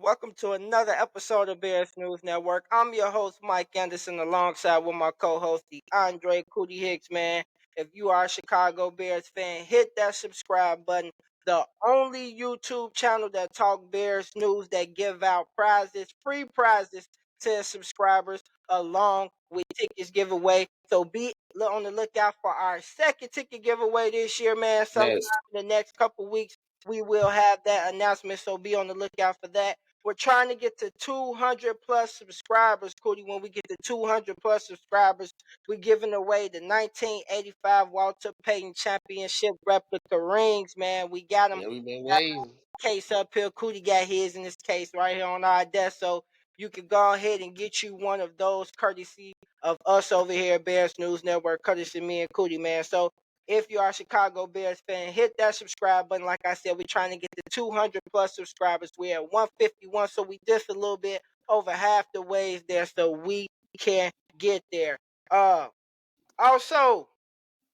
Welcome to another episode of Bears News Network. I'm your host, Mike Anderson, alongside with my co-host, the Andre Cootie Hicks, man. If you are a Chicago Bears fan, hit that subscribe button. The only YouTube channel that talk Bears news that give out prizes, free prizes to subscribers, along with tickets giveaway. So be on the lookout for our second ticket giveaway this year, man. Sometime Yes. in the next couple weeks, we will have that announcement. So be on the lookout for that. We're trying to get to 200 plus subscribers, Cody. When we get to 200 plus subscribers, we're giving away the 1985 Walter Payton Championship replica rings, man. We got them. Yeah, we've been waiting. Case up here. Cootie got his in this case right here on our desk. So you can go ahead and get you one of those courtesy of us over here at Bears News Network, courtesy of me and Cootie, man. So if you are a Chicago Bears fan, hit that subscribe button. Like I said, we're trying to get to 200 plus subscribers. We're at 151, so we just a little bit over half the ways there, so we can get there. Also,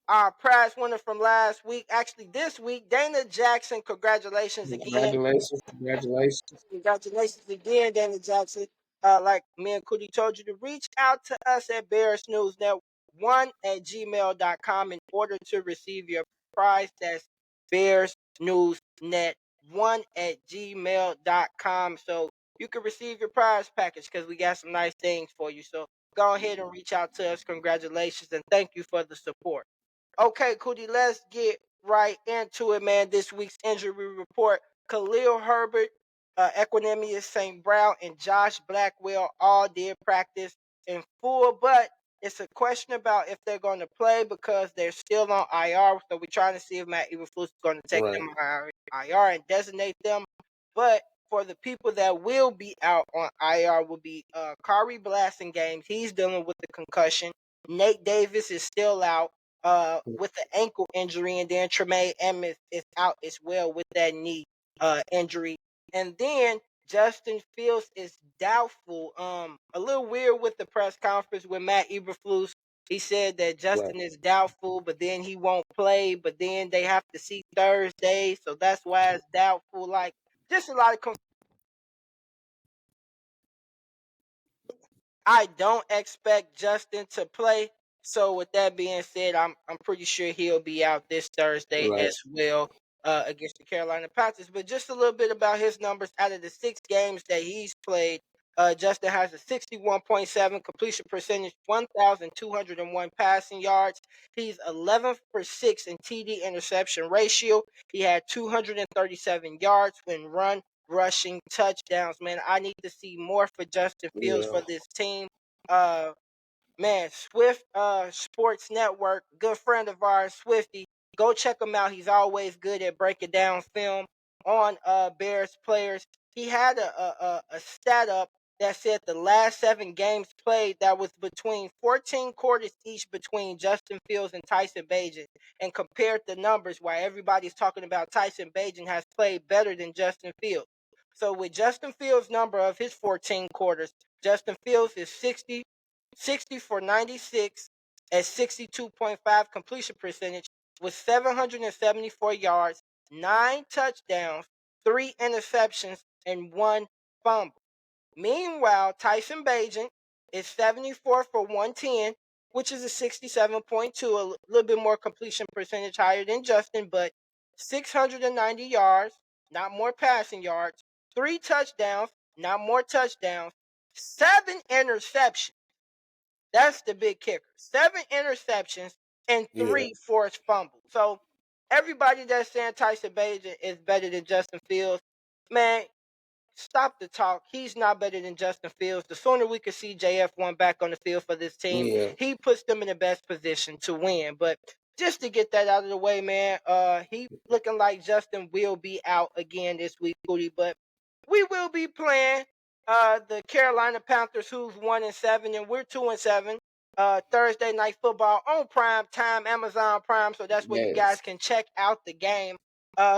our prize winner from last week, actually this week, Dana Jackson. Congratulations again. Congratulations. Congratulations again, Dana Jackson. Like me and Cootie told you to reach out to us at Bears News Net 1@gmail.com in order to receive your prize. That's Bears News Net 1@gmail.com. So you can receive your prize package because we got some nice things for you. So go ahead and reach out to us. Congratulations and thank you for the support. Okay, Cootie, let's get right into it, man. This week's injury report. Khalil Herbert, Equanimous St. Brown, and Josh Blackwell all did practice in full, but it's a question about if they're going to play because they're still on IR. So we're trying to see if Matt Eberflus is going to take Right. them on IR and designate them. But for the people that will be out on IR will be Kari Blasingame. He's dealing with the concussion. Nate Davis is still out with the ankle injury, and then Tremaine Emmett is out as well with that knee injury. And then Justin Fields is doubtful. A little weird with the press conference with Matt Eberflus. He said that Right. Justin is doubtful, but then he won't play. But then they have to see Thursday, so that's why it's doubtful. Like just a lot of I don't expect Justin to play. So with that being said, I'm pretty sure he'll be out this Thursday Right. as well against the Carolina Panthers. But just a little bit about his numbers out of the 6 games that he's played. Justin has a 61.7 completion percentage, 1,201 passing yards. He's 11th for 6 in TD interception ratio. He had 237 yards when run rushing touchdowns. Man, I need to see more for Justin Fields Yeah. for this team. Uh, man, Swift Sports Network, good friend of ours, Swifty. Go check him out. He's always good at breaking down film on Bears players. He had a stat up that said the last 7 games played that was between 14 quarters each between Justin Fields and Tyson Bagent, and compared the numbers while everybody's talking about Tyson Bagent has played better than Justin Fields. So with Justin Fields' number of his 14 quarters, Justin Fields is 60 for 96 at 62.5 completion percentage with 774 yards, 9 touchdowns, 3 interceptions, and 1 fumble. Meanwhile, Tyson Bagent is 74 for 110, which is a 67.2, a little bit more completion percentage higher than Justin, but 690 yards, not more passing yards, 3 touchdowns, not more touchdowns, 7 interceptions. That's the big kicker. 7 interceptions and Yeah. 3 forced fumbles. So everybody that's saying Tyson Bagent is better than Justin Fields, man, stop the talk. He's not better than Justin Fields. The sooner we can see JF1 back on the field for this team, Yeah. he puts them in the best position to win. But just to get that out of the way, man, he looking like Justin will be out again this week, Booty. But we will be playing the Carolina Panthers, who's 1-7, and we're 2-7. Thursday night football on Prime Time, Amazon Prime, so that's where you Yes. guys can check out the game.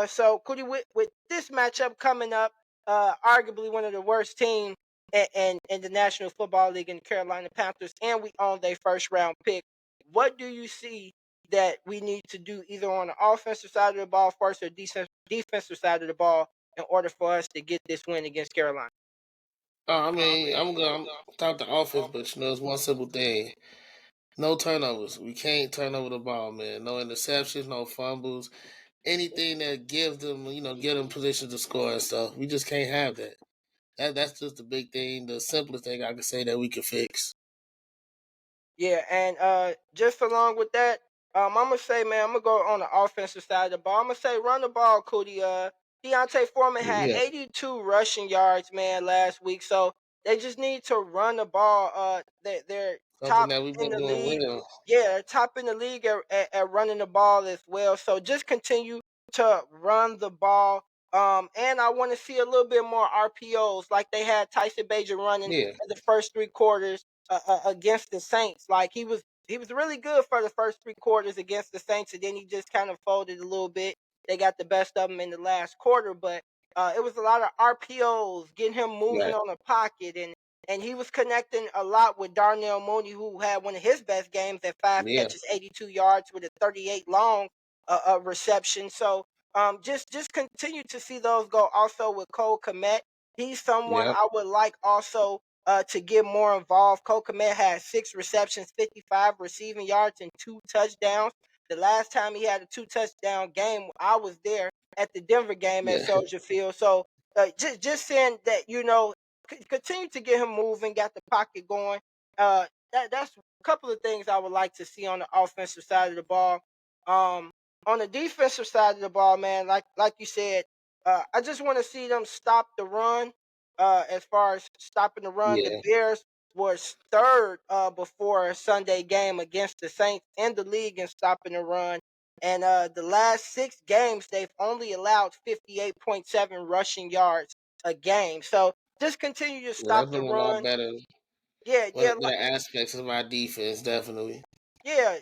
So Cootie, with this matchup coming up, arguably one of the worst teams in the National Football League in the Carolina Panthers, and we own their first round pick. What do you see that we need to do either on the offensive side of the ball first or defensive side of the ball in order for us to get this win against Carolina? I mean, I'm gonna talk the offense, but it's one simple thing: no turnovers. We can't turn over the ball, man. No interceptions, no fumbles, anything that gives them, give them position to score and stuff. We just can't have that. That's just the big thing, the simplest thing I can say that we can fix. Yeah, and just along with that, I'm gonna say, man, I'm gonna go on the offensive side of the ball. I'm gonna say, run the ball, Cootie. Deontay Foreman had Yeah, 82 rushing yards, man, last week. So they just need to run the ball. They're something top that we've in been the doing league. well. Yeah, they're top in the league at running the ball as well. So just continue to run the ball. And I want to see a little bit more RPOs like they had Tyson Bajan running Yeah, in the first 3 quarters against the Saints. Like he was really good for the first 3 quarters against the Saints, and then he just kind of folded a little bit. They got the best of him in the last quarter, but it was a lot of RPOs, getting him moving right. on the pocket, and he was connecting a lot with Darnell Mooney, who had one of his best games at five Yeah, catches, 82 yards with a 38 long reception. So just continue to see those go. Also with Cole Komet, he's someone yeah, I would like also to get more involved. Cole Komet had 6 receptions, 55 receiving yards, and 2 touchdowns. The last time he had a 2 touchdown game, I was there at the Denver game at yeah, Soldier Field. So just saying that continue to get him moving, got the pocket going. That's a couple of things I would like to see on the offensive side of the ball. Um, on the defensive side of the ball, man, like you said, I just want to see them stop the run. As far as stopping the run, the yeah. Bears was third before a Sunday game against the Saints in the league in stopping the run. And the last 6 games, they've only allowed 58.7 rushing yards a game. So just continue to Yeah, stop that's the been a lot run. better. Yeah, One yeah, of the aspects of our defense, definitely. yeah,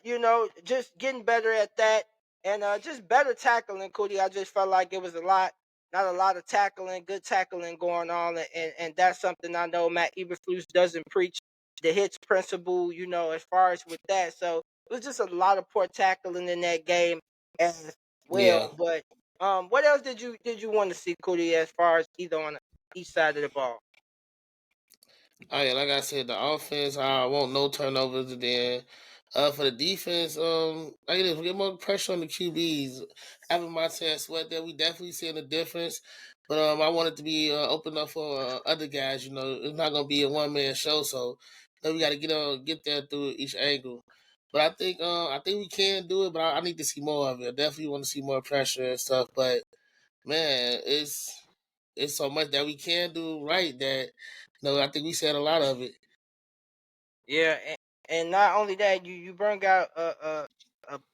just getting better at that and just better tackling, Cootie. I just felt like it was not a lot of tackling, good tackling going on, and that's something I know Matt Eberflus doesn't preach the hits principle, as far as with that. So it was just a lot of poor tackling in that game as well. Yeah. But what else did you want to see, Cootie, as far as either on each side of the ball? Oh yeah, like I said, the offense, I want no turnovers. And then for the defense, like it is, we get more pressure on the QBs. Having Montez Sweat there, we definitely seeing a difference. But I want it to be open up for other guys. It's not gonna be a one man show, so we got to get there through each angle. But I think we can do it, but I need to see more of it. I definitely want to see more pressure and stuff. But man, it's so much that we can do right that I think we said a lot of it. Yeah, and not only that, you bring out a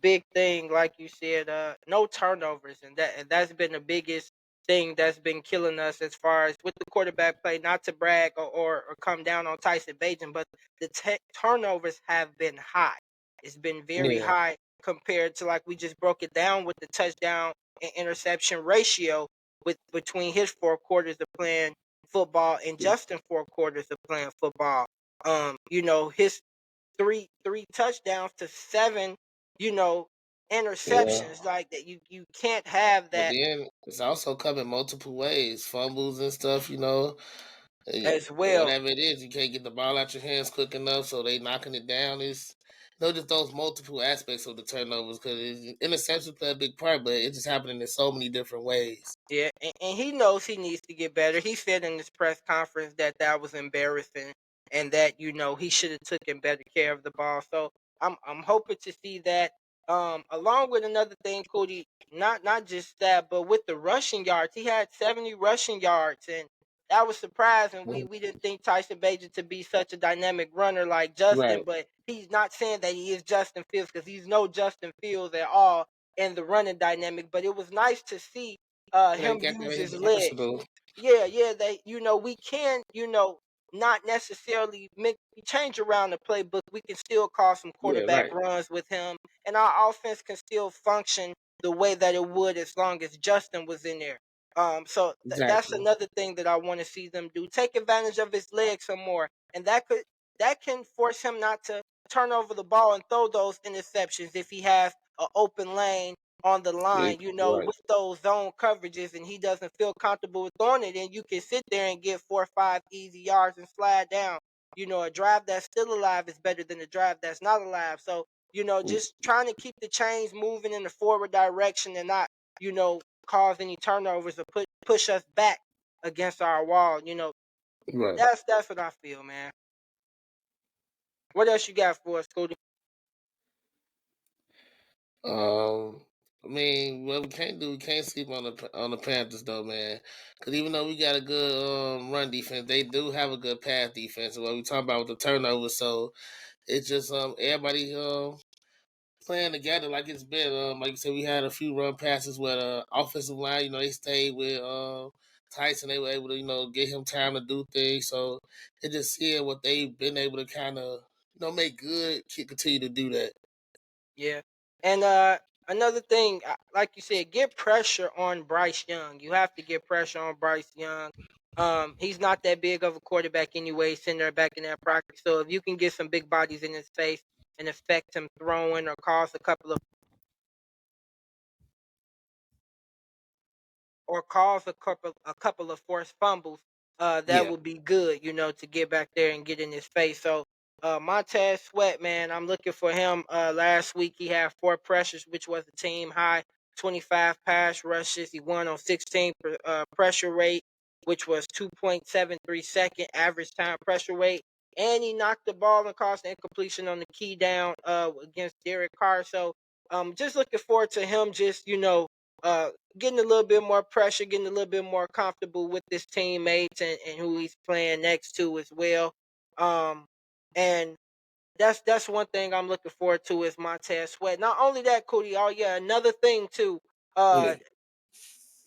big thing like you said, no turnovers, and that's been the biggest thing that's been killing us as far as with the quarterback play. Not to brag or come down on Tyson Bagent, but the turnovers have been high. It's been very Yeah, high compared to like we just broke it down with the touchdown and interception ratio with between his 4 quarters of playing football and Justin 4 quarters of playing football. His three touchdowns to 7, you know, yeah. interceptions like that. You can't have But that then it's also coming multiple ways, fumbles and stuff. as well. Whatever it is, you can't get the ball out your hands quick enough, so they knocking it down. Is just those multiple aspects of the turnovers because interceptions play a big part, but it's just happening in so many different ways. Yeah, and he knows he needs to get better. He said in his press conference that was embarrassing, and that he should have taken better care of the ball. So I'm hoping to see that. Along with another thing, Cody, not just that, but with the rushing yards, he had 70 rushing yards, and that was surprising. We Mhm. we didn't think Tyson Bagent to be such a dynamic runner like Justin, Right, but he's not saying that he is Justin Fields because he's no Justin Fields at all in the running dynamic. But it was nice to see yeah, you him got use that. his He's legs. versatile. Yeah, yeah, they we can, not necessarily make change around the playbook. We can still call some Yeah, quarterback right. runs with him, and our offense can still function the way that it would as long as Justin was in there. So that's Exactly. another thing that I want to see them do. Take advantage of his legs some more, and that can force him not to turn over the ball and throw those interceptions if he has an open lane on the Yeah, line, right, with those zone coverages, and he doesn't feel comfortable with throwing it, and you can sit there and get 4 or 5 easy yards and slide down. A drive that's still alive is better than a drive that's not alive. So, just trying to keep the chains moving in the forward direction and not, cause any turnovers or push us back against our wall. right. That's what I feel, man. What else you got for us, Cody? Um, I mean, what we can't do, we can't sleep on the Panthers though, man. Because even though we got a good run defense, they do have a good pass defense. And what we talking about with the turnovers, so it's just everybody playing together like it's been. Like you said, we had a few run passes where the offensive line, they stayed with Tyson. They were able to, get him time to do things. So it just seeing what they've been able to kind of, make good, continue to do that. Yeah. And another thing, like you said, get pressure on Bryce Young. You have to get pressure on Bryce Young. He's not that big of a quarterback anyway, sitting there back in that practice. So if you can get some big bodies in his face and affect him throwing or cause a couple of forced fumbles, that Yeah. would be good, to get back there and get in his face. So Montez Sweat, man, I'm looking for him. Last week he had 4 pressures, which was a team high, 25 pass rushes. He won on 16 pressure rate, which was 2.73 second average time pressure rate. And he knocked the ball and caused an incompletion on the key down against Derek Carr. So just looking forward to him just, uh, getting a little bit more pressure, getting a little bit more comfortable with his teammates and who he's playing next to as well. Um, and that's one thing I'm looking forward to is Montez Sweat. Not only that, Cody. Oh yeah, another thing too. Yeah.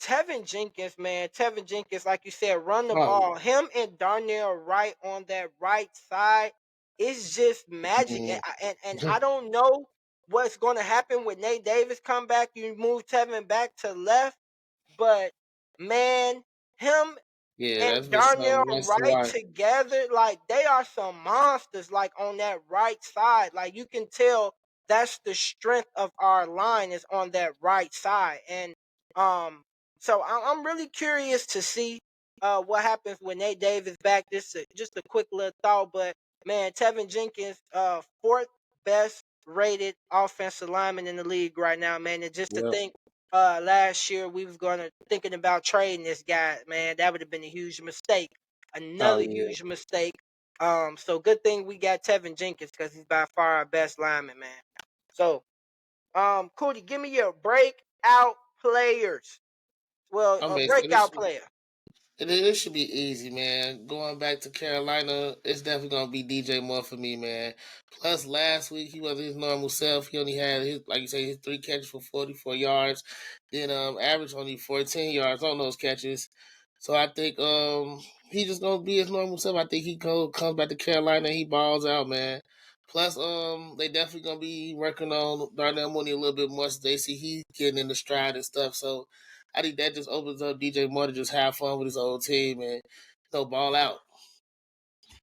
Tevin Jenkins, man. Tevin Jenkins, like you said, run the Oh, ball. Him and Darnell Wright on that right side is just magic. And mm. I don't know what's going to happen when Nate Davis come back. You move Tevin back to left, but man, him Yeah, and that's been Darnell something nice to Wright watch. together, like they are some monsters, like on that right side. Like you can tell that's the strength of our line is on that right side. And um, so I'm really curious to see what happens when Nate Davis back. Just a quick little thought, but man, Tevin Jenkins, fourth best rated offensive lineman in the league right now, man. And just to Yep. think last year we was gonna thinking about trading this guy, man. That would have been a huge mistake. Oh Another yeah. huge mistake. So good thing we got Tevin Jenkins because he's by far our best lineman, man. So, Cody, give me your breakout players. Well, I a mean, so breakout player. this should be easy, man. Going back to Carolina, it's definitely gonna be DJ Moore for me, man. Plus, last week he wasn't his normal self. He only had his, like you say, his 3 catches for 44 yards. Then average only 14 yards on those catches. So I think he just gonna be his normal self. I think comes back to Carolina and he balls out, man. Plus, they definitely gonna be working on Darnell Mooney a little bit more. So they see he's getting in the stride and stuff. So I think that just opens up DJ Moore to just have fun with his old team and ball out.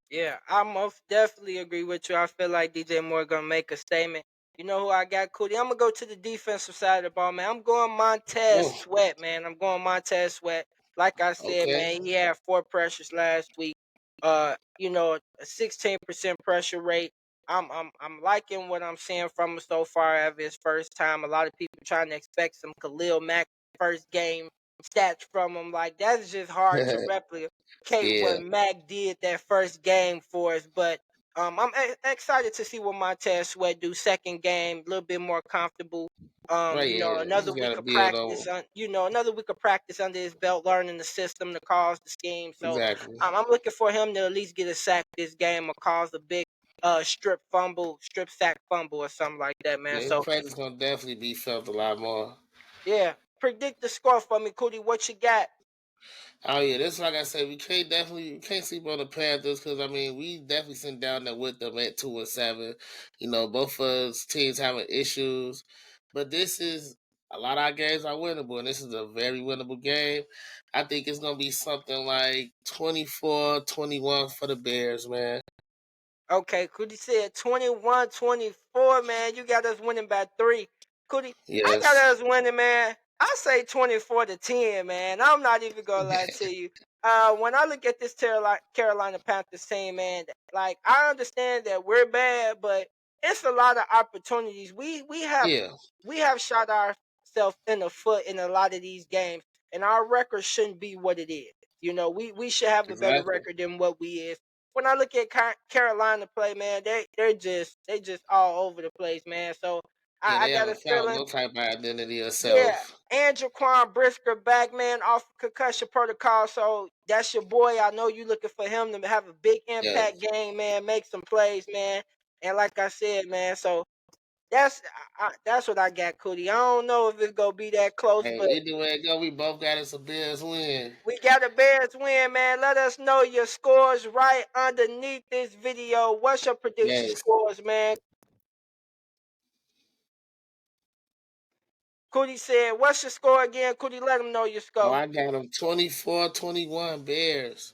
Yeah, I most definitely agree with you. I feel like DJ Moore gonna make a statement. You know who I got, Cody? I'm gonna go to the defensive side of the ball, man. I'm going Montez Oh, Sweat, man. I'm going Montez Sweat. Like I said, okay. man, he had 4 pressures last week. A 16% pressure rate. I'm liking what I'm seeing from him so far of his first time. A lot of people trying to expect some Khalil Mack first game stats from him. Like that's just hard to replicate Yeah, what Mac did that first game for us. But I'm excited to see what Montez Sweat do second game, a little bit more comfortable. right. Yeah, he Another just got week to of build practice on. on, another week of practice under his belt, learning the system, the calls, the scheme. So Exactly. I'm looking for him to at least get a sack this game or cause a big strip sack fumble or something like that, man. Yeah, his So practice gonna definitely be felt a lot more. yeah, predict the score for me, Cootie. What you got? Oh yeah, that's like I said. We can't sleep on the Panthers because I mean we definitely sitting down there with them at 2-7. Both of us teams having issues, but this is a lot of our games are winnable, and this is a very winnable game. I think it's gonna be something like 24-21 for the Bears, man. Okay, Cootie said 21-24, man. You got us winning by 3. Cootie, I got Yes. us winning, man. I say 24-10, man. I'm not even gonna lie to you. When I look at this Carolina Panthers team, man, like I understand that we're bad, but it's a lot of opportunities. Yeah. We have shot ourselves in the foot in a lot of these games, and our record shouldn't be what it is. You know, we should have a better Exactly. record than what we is. When I look at Carolina play, man, they just all over the place, man. So Yeah, I they got a haven't found feeling, no type of identity or yeah. self. And Jaquan Brisker back, man, off concussion protocol. So that's your boy. I know you looking for him to have a big impact Yes. game, man. Make some plays, man. And like I said, man, so that's what I got, Cootie. I don't know if it's gonna be that close, Hey, but either way it go, we both got us a Bears win. we got the Bears win, man. Let us know your scores right underneath this video. What's your prediction Yes. scores, man? Cootie said, "What's your score again?" Cootie, let him know your Oh, score. I got them 24-21 Bears.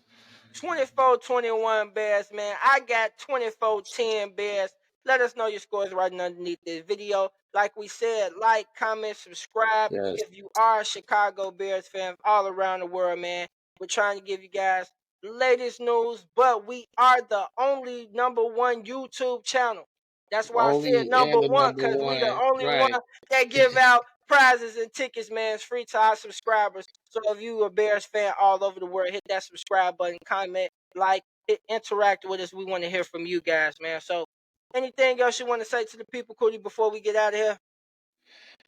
24-21 Bears, man. I got 24-10 Bears. Let us know your scores right underneath this video. Like we said, like, comment, subscribe. Yes. If you are a Chicago Bears fan all around the world, man, we're trying to give you guys the latest news, but we are the only #1 YouTube channel. That's why I said Only number and the one, number because we the one. only one Right. that give out prizes and tickets, man. It's free to our subscribers. So if you a Bears fan all over the world, hit that subscribe button, comment, like, interact with us. We want to hear from you guys, man. So anything else you want to say to the people, Cootie, before we get out of here?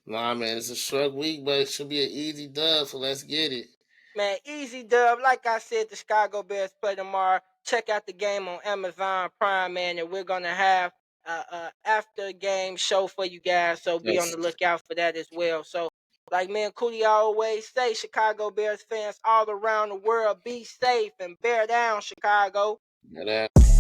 Nah, man, it's a short week, but it should be an easy dub, so let's get it. Man, easy dub. Like I said, the Chicago Bears play tomorrow. Check out the game on Amazon Prime, man, and we're gonna have after game show for you guys. So be on Yes. the lookout for that as well. So, like me and Cootie always say, Chicago Bears fans all around the world, be safe and bear down, Chicago. Yeah, that.